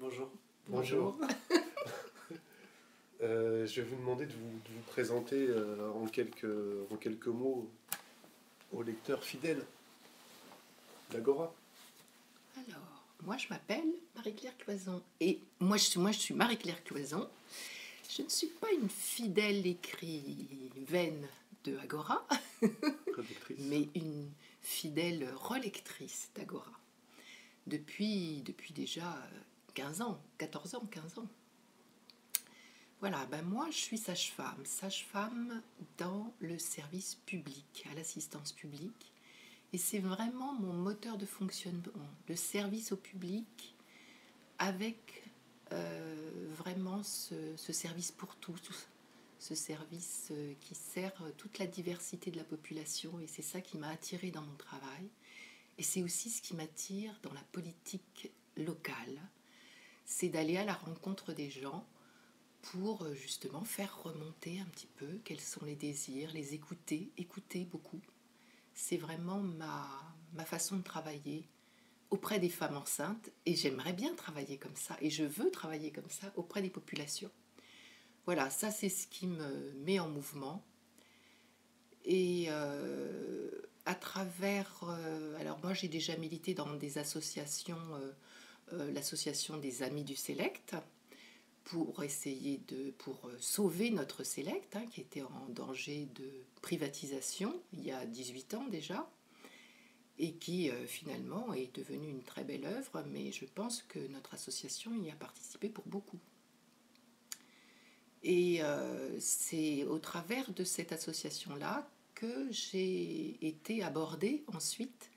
Bonjour. Bonjour. Je vais vous demander de vous présenter en quelques mots aux lecteurs fidèles d'Agora. Alors, moi je m'appelle Marie-Claire Cloison. Et moi je suis Marie-Claire Cloison. Je ne suis pas une fidèle écrivaine de Agora, Traductrice. mais une fidèle relectrice d'Agora. Depuis déjà 15 ans, 14 ans, 15 ans. Voilà, moi je suis sage-femme dans le service public, à l'assistance publique. Et c'est vraiment mon moteur de fonctionnement, le service au public, avec vraiment ce service pour tous, ce service qui sert toute la diversité de la population. Et c'est ça qui m'a attirée dans mon travail. Et c'est aussi ce qui m'attire dans la politique locale. C'est d'aller à la rencontre des gens pour justement faire remonter un petit peu quels sont les désirs, les écouter beaucoup. C'est vraiment ma façon de travailler auprès des femmes enceintes, et j'aimerais bien travailler comme ça, et je veux travailler comme ça auprès des populations. Voilà, ça c'est ce qui me met en mouvement. Et à travers... alors moi j'ai déjà milité dans des associations, l'association des Amis du Select, pour sauver notre Select, qui était en danger de privatisation il y a 18 ans déjà, et qui finalement est devenue une très belle œuvre, mais je pense que notre association y a participé pour beaucoup. Et c'est au travers de cette association-là que j'ai été abordée ensuite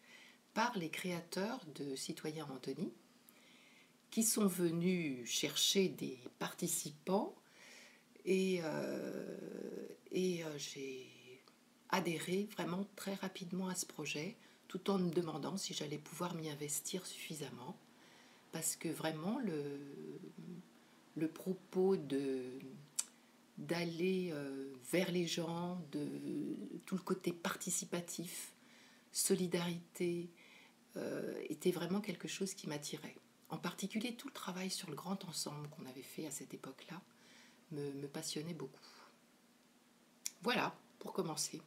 par les créateurs de Citoyens Antony, qui sont venus chercher des participants, et j'ai adhéré vraiment très rapidement à ce projet, tout en me demandant si j'allais pouvoir m'y investir suffisamment, parce que vraiment le propos d'aller vers les gens, de tout le côté participatif, solidarité, était vraiment quelque chose qui m'attirait. En particulier, tout le travail sur le grand ensemble qu'on avait fait à cette époque-là me passionnait beaucoup. Voilà, pour commencer.